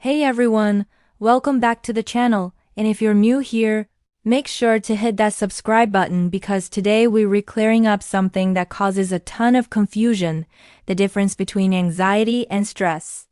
Hey everyone, welcome back to the channel, and if you're new here, make sure to hit that subscribe button because today we're clearing up something that causes a ton of confusion, the difference between anxiety and stress.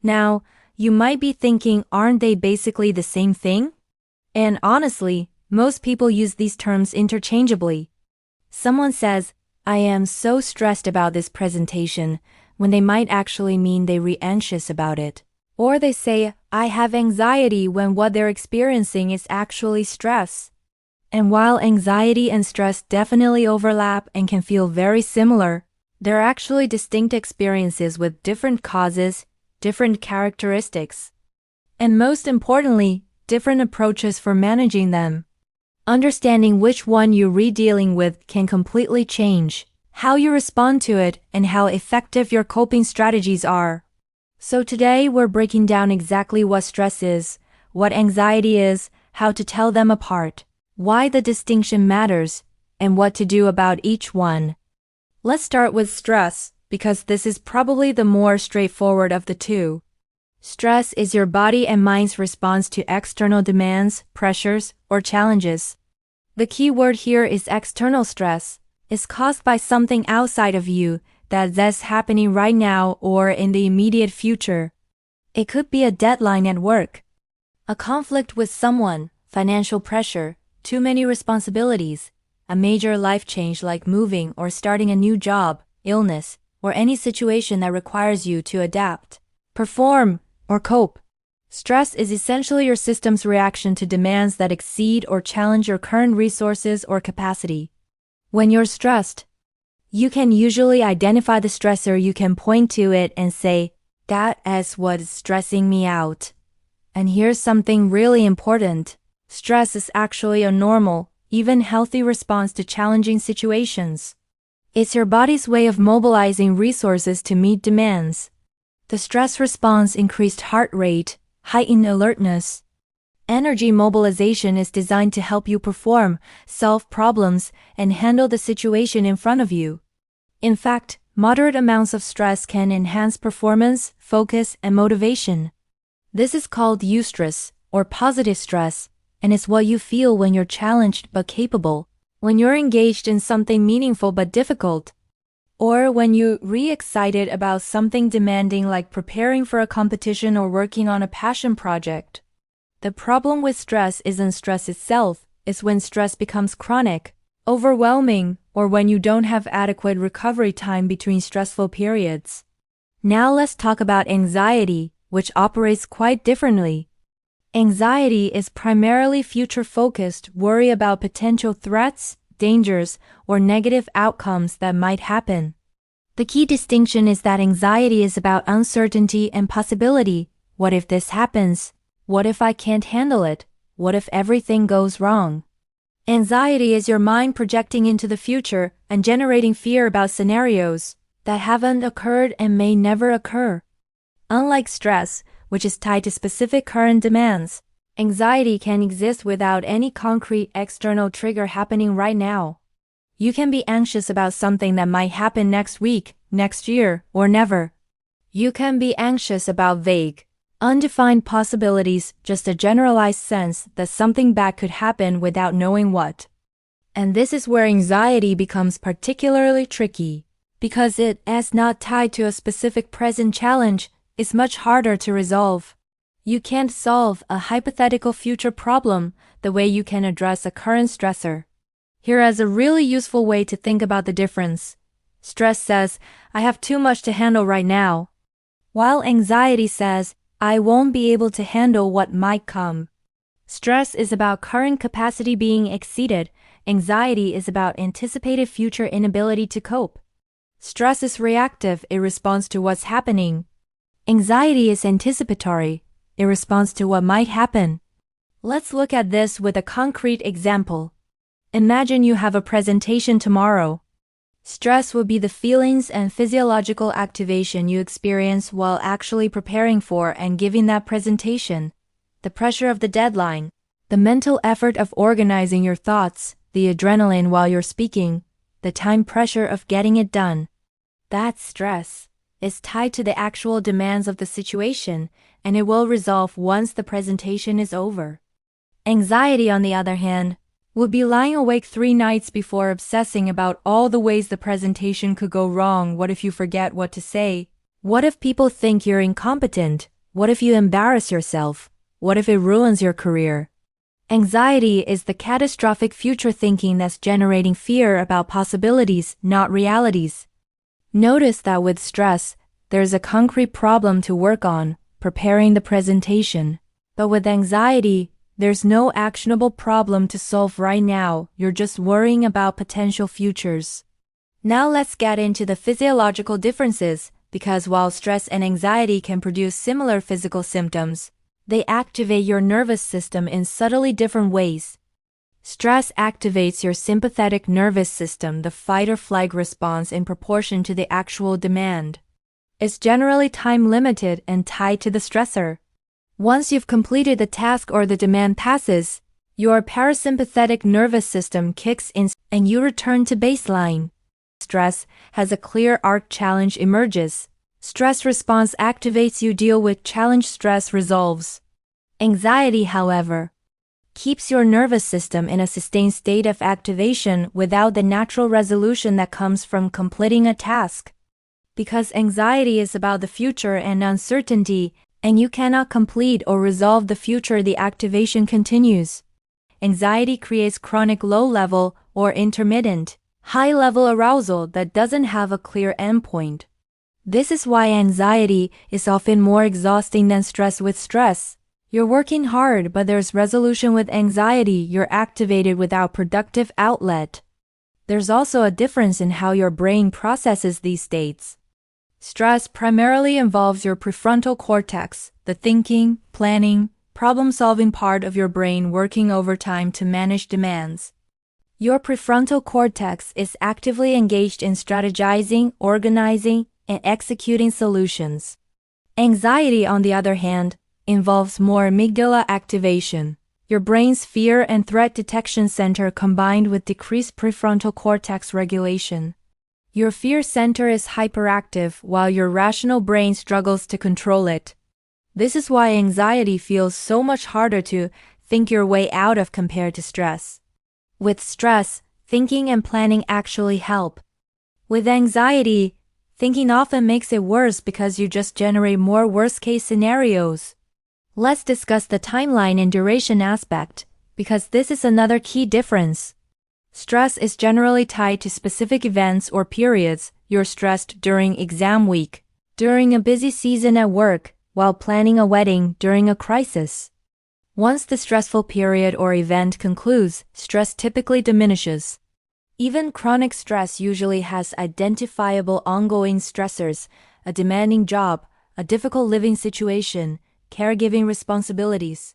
Now, you might be thinking, aren't they basically the same thing? And honestly, most people use these terms interchangeably. Someone says, I am so stressed about this presentation, when they might actually mean they're anxious about it. Or they say, I have anxiety when what they're experiencing is actually stress. And while anxiety and stress definitely overlap and can feel very similar, they're actually distinct experiences with different causes, different characteristics, and most importantly, different approaches for managing them. Understanding which one you're dealing with can completely change how you respond to it and how effective your coping strategies are. So today we're breaking down exactly what stress is, what anxiety is, how to tell them apart, why the distinction matters, and what to do about each one. Let's start with stress, because this is probably the more straightforward of the two. Stress is your body and mind's response to external demands, pressures, or challenges. The key word here is external stress. It's caused by something outside of you, that's happening right now or in the immediate future. It could be a deadline at work, a conflict with someone, financial pressure, too many responsibilities, a major life change like moving or starting a new job, illness, or any situation that requires you to adapt, perform, or cope. Stress is essentially your system's reaction to demands that exceed or challenge your current resources or capacity. When you're stressed, you can usually identify the stressor. You can point to it and say, that is what's stressing me out. And here's something really important. Stress is actually a normal, even healthy response to challenging situations. It's your body's way of mobilizing resources to meet demands. The stress response, increased heart rate, heightened alertness. Energy mobilization is designed to help you perform, solve problems, and handle the situation in front of you. In fact, moderate amounts of stress can enhance performance, focus, and motivation. This is called eustress, or positive stress, and it's what you feel when you're challenged but capable, when you're engaged in something meaningful but difficult, or when you're excited about something demanding like preparing for a competition or working on a passion project. The problem with stress isn't stress itself, it's when stress becomes chronic, overwhelming, or when you don't have adequate recovery time between stressful periods. Now let's talk about anxiety, which operates quite differently. Anxiety is primarily future-focused worry about potential threats, dangers, or negative outcomes that might happen. The key distinction is that anxiety is about uncertainty and possibility. What if this happens? What if I can't handle it? What if everything goes wrong? Anxiety is your mind projecting into the future and generating fear about scenarios that haven't occurred and may never occur. Unlike stress, which is tied to specific current demands, anxiety can exist without any concrete external trigger happening right now. You can be anxious about something that might happen next week, next year, or never. You can be anxious about vague, undefined possibilities, just a generalized sense that something bad could happen without knowing what. And this is where anxiety becomes particularly tricky. Because it is not tied to a specific present challenge, it's much harder to resolve. You can't solve a hypothetical future problem the way you can address a current stressor. Here is a really useful way to think about the difference. Stress says, I have too much to handle right now, while anxiety says, I won't be able to handle what might come. Stress is about current capacity being exceeded. Anxiety is about anticipated future inability to cope. Stress is reactive. It responds to what's happening. Anxiety is anticipatory. It responds to what might happen. Let's look at this with a concrete example. Imagine you have a presentation tomorrow. Stress will be the feelings and physiological activation you experience while actually preparing for and giving that presentation. The pressure of the deadline, the mental effort of organizing your thoughts, the adrenaline while you're speaking, the time pressure of getting it done. That's stress. It's tied to the actual demands of the situation, and it will resolve once the presentation is over. Anxiety, on the other hand, would be lying awake 3 nights before obsessing about all the ways the presentation could go wrong. What if you forget what to say? What if people think you're incompetent? What if you embarrass yourself? What if it ruins your career? Anxiety is the catastrophic future thinking that's generating fear about possibilities, not realities. Notice that with stress, there's a concrete problem to work on, preparing the presentation. But with anxiety, there's no actionable problem to solve right now. You're just worrying about potential futures. Now let's get into the physiological differences, because while stress and anxiety can produce similar physical symptoms, they activate your nervous system in subtly different ways. Stress activates your sympathetic nervous system, the fight-or-flight response, in proportion to the actual demand. It's generally time-limited and tied to the stressor. Once you've completed the task or the demand passes, your parasympathetic nervous system kicks in and you return to baseline. Stress has a clear arc, challenge emerges. Stress response activates, you deal with challenge, stress resolves. Anxiety, however, keeps your nervous system in a sustained state of activation without the natural resolution that comes from completing a task. Because anxiety is about the future and uncertainty, and you cannot complete or resolve the future, the activation continues. Anxiety creates chronic low-level or intermittent, high-level arousal that doesn't have a clear endpoint. This is why anxiety is often more exhausting than stress. With stress, you're working hard, but there's resolution. With anxiety, you're activated without productive outlet. There's also a difference in how your brain processes these states. Stress primarily involves your prefrontal cortex, the thinking, planning, problem-solving part of your brain working overtime to manage demands. Your prefrontal cortex is actively engaged in strategizing, organizing, and executing solutions. Anxiety, on the other hand, involves more amygdala activation, your brain's fear and threat detection center combined with decreased prefrontal cortex regulation. Your fear center is hyperactive while your rational brain struggles to control it. This is why anxiety feels so much harder to think your way out of compared to stress. With stress, thinking and planning actually help. With anxiety, thinking often makes it worse because you just generate more worst-case scenarios. Let's discuss the timeline and duration aspect, because this is another key difference. Stress is generally tied to specific events or periods. You're stressed during exam week, during a busy season at work, while planning a wedding, during a crisis. Once the stressful period or event concludes, stress typically diminishes. Even chronic stress usually has identifiable ongoing stressors, a demanding job, a difficult living situation, caregiving responsibilities.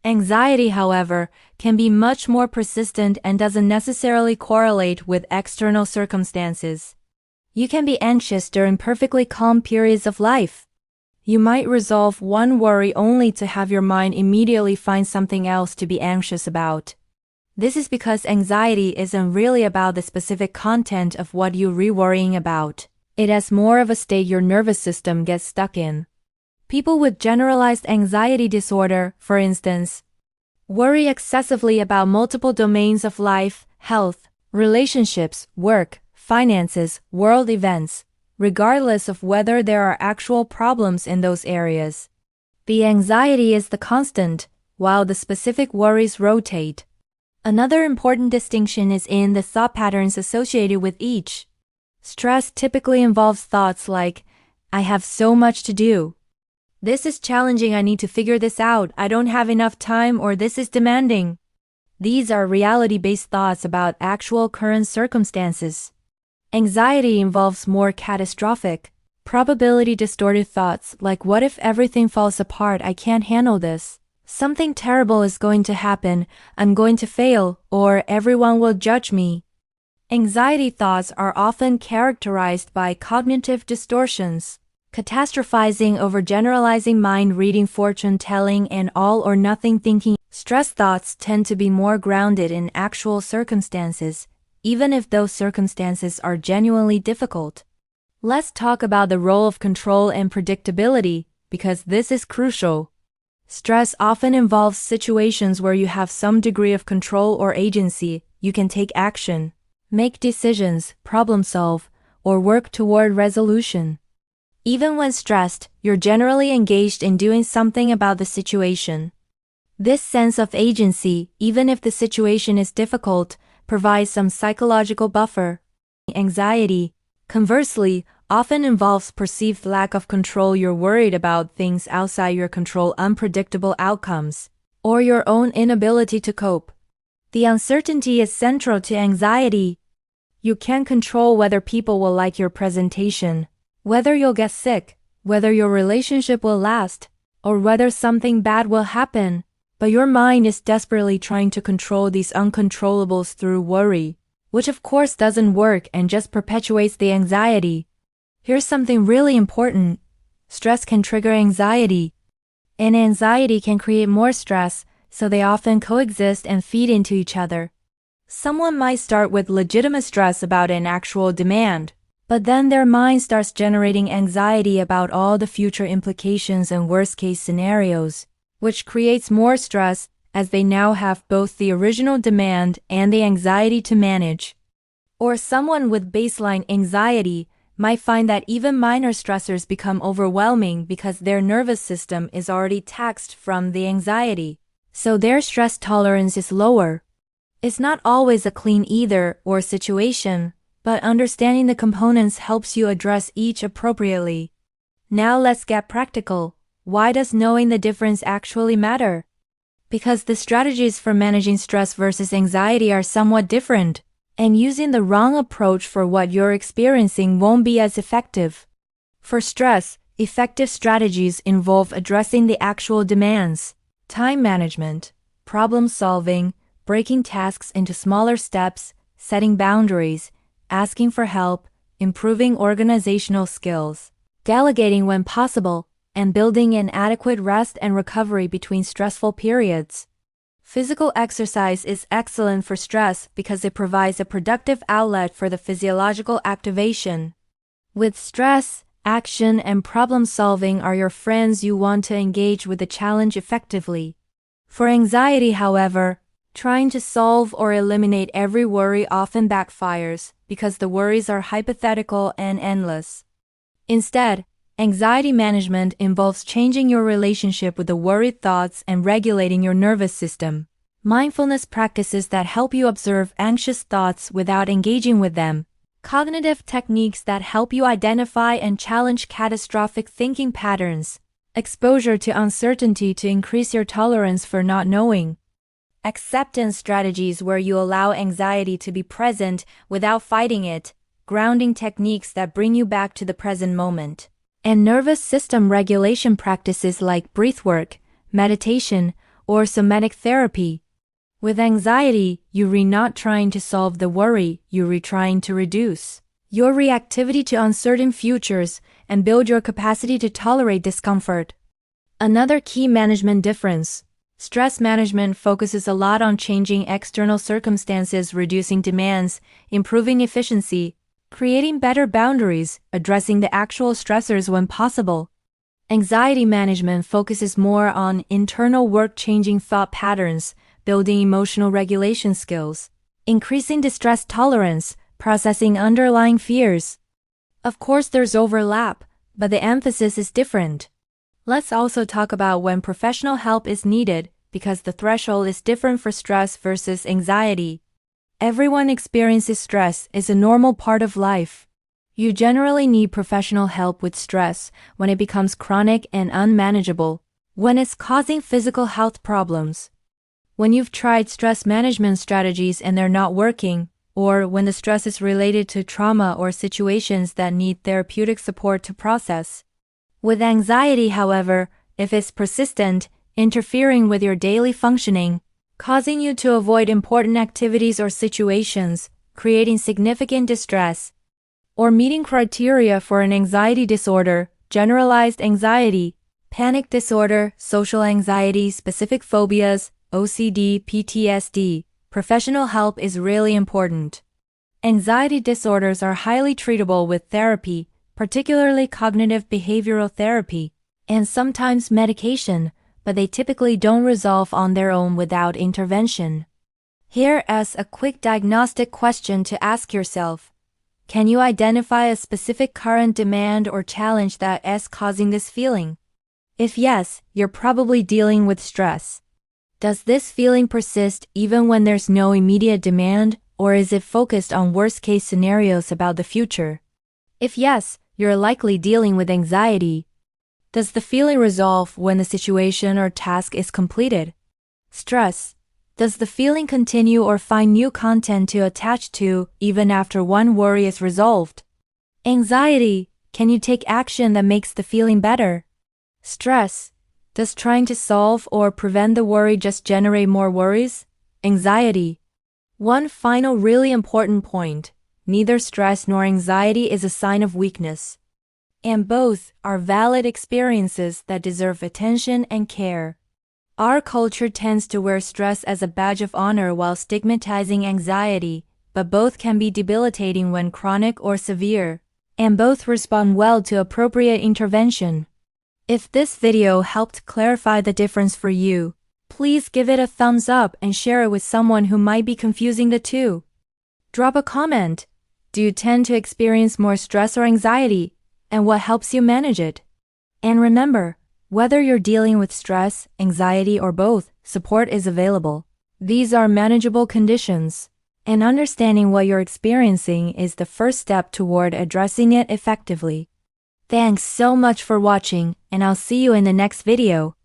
Anxiety, however, can be much more persistent and doesn't necessarily correlate with external circumstances. You can be anxious during perfectly calm periods of life. You might resolve one worry only to have your mind immediately find something else to be anxious about. This is because anxiety isn't really about the specific content of what you're worrying about. It has more of a state your nervous system gets stuck in. People with generalized anxiety disorder, for instance, worry excessively about multiple domains of life, health, relationships, work, finances, world events, regardless of whether there are actual problems in those areas. The anxiety is the constant, while the specific worries rotate. Another important distinction is in the thought patterns associated with each. Stress typically involves thoughts like, I have so much to do. This is challenging, I need to figure this out, I don't have enough time, or this is demanding. These are reality-based thoughts about actual current circumstances. Anxiety involves more catastrophic, probability-distorted thoughts like what if everything falls apart, I can't handle this. Something terrible is going to happen, I'm going to fail, or everyone will judge me. Anxiety thoughts are often characterized by cognitive distortions, catastrophizing, overgeneralizing, mind-reading, fortune-telling, and all-or-nothing thinking. Stress thoughts tend to be more grounded in actual circumstances, even if those circumstances are genuinely difficult. Let's talk about the role of control and predictability, because this is crucial. Stress often involves situations where you have some degree of control or agency. You can take action, make decisions, problem solve, or work toward resolution. Even when stressed, you're generally engaged in doing something about the situation. This sense of agency, even if the situation is difficult, provides some psychological buffer. Anxiety, conversely, often involves perceived lack of control. You're worried about things outside your control, unpredictable outcomes, or your own inability to cope. The uncertainty is central to anxiety. You can't control whether people will like your presentation, whether you'll get sick, whether your relationship will last, or whether something bad will happen. But your mind is desperately trying to control these uncontrollables through worry, which of course doesn't work and just perpetuates the anxiety. Here's something really important. Stress can trigger anxiety, and anxiety can create more stress, so they often coexist and feed into each other. Someone might start with legitimate stress about an actual demand, but then their mind starts generating anxiety about all the future implications and worst-case scenarios, which creates more stress as they now have both the original demand and the anxiety to manage. Or someone with baseline anxiety might find that even minor stressors become overwhelming because their nervous system is already taxed from the anxiety, so their stress tolerance is lower. It's not always a clean either-or situation, but understanding the components helps you address each appropriately. Now let's get practical. Why does knowing the difference actually matter? Because the strategies for managing stress versus anxiety are somewhat different, and using the wrong approach for what you're experiencing won't be as effective. For stress, effective strategies involve addressing the actual demands, time management, problem solving, breaking tasks into smaller steps, setting boundaries, asking for help, improving organizational skills, delegating when possible, and building in adequate rest and recovery between stressful periods. Physical exercise is excellent for stress because it provides a productive outlet for the physiological activation. With stress, action and problem solving are your friends. You want to engage with the challenge effectively. For anxiety, however, trying to solve or eliminate every worry often backfires because the worries are hypothetical and endless. Instead, anxiety management involves changing your relationship with the worried thoughts and regulating your nervous system. Mindfulness practices that help you observe anxious thoughts without engaging with them. Cognitive techniques that help you identify and challenge catastrophic thinking patterns. Exposure to uncertainty to increase your tolerance for not knowing. Acceptance strategies where you allow anxiety to be present without fighting it. Grounding techniques that bring you back to the present moment. And nervous system regulation practices like breathwork, meditation, or somatic therapy. With anxiety, you're not trying to solve the worry, you're trying to reduce your reactivity to uncertain futures and build your capacity to tolerate discomfort. Another key management difference. Stress management focuses a lot on changing external circumstances, reducing demands, improving efficiency, creating better boundaries, addressing the actual stressors when possible. Anxiety management focuses more on internal work, changing thought patterns, building emotional regulation skills, increasing distress tolerance, processing underlying fears. Of course, there's overlap, but the emphasis is different. Let's also talk about when professional help is needed, because the threshold is different for stress versus anxiety. Everyone experiences stress. It's a normal part of life. You generally need professional help with stress when it becomes chronic and unmanageable, when it's causing physical health problems, when you've tried stress management strategies and they're not working, or when the stress is related to trauma or situations that need therapeutic support to process. With anxiety, however, if it's persistent, interfering with your daily functioning, causing you to avoid important activities or situations, creating significant distress, or meeting criteria for an anxiety disorder, generalized anxiety, panic disorder, social anxiety, specific phobias, OCD, PTSD, professional help is really important. Anxiety disorders are highly treatable with therapy, particularly cognitive behavioral therapy. and sometimes medication, but they typically don't resolve on their own without intervention. Here is a quick diagnostic question to ask yourself. Can you identify a specific current demand or challenge that is causing this feeling? If yes, you're probably dealing with stress. Does this feeling persist even when there's no immediate demand, or is it focused on worst-case scenarios about the future? If yes, you're likely dealing with anxiety. Does the feeling resolve when the situation or task is completed? Stress. Does the feeling continue or find new content to attach to even after one worry is resolved? Anxiety. Can you take action that makes the feeling better? Stress. Does trying to solve or prevent the worry just generate more worries? Anxiety. One final really important point. Neither stress nor anxiety is a sign of weakness. And both are valid experiences that deserve attention and care. Our culture tends to wear stress as a badge of honor while stigmatizing anxiety, but both can be debilitating when chronic or severe, and both respond well to appropriate intervention. If this video helped clarify the difference for you, please give it a thumbs up and share it with someone who might be confusing the two. Drop a comment. Do you tend to experience more stress or anxiety, and what helps you manage it? And remember, whether you're dealing with stress, anxiety, or both, support is available. These are manageable conditions, and understanding what you're experiencing is the first step toward addressing it effectively. Thanks so much for watching, and I'll see you in the next video.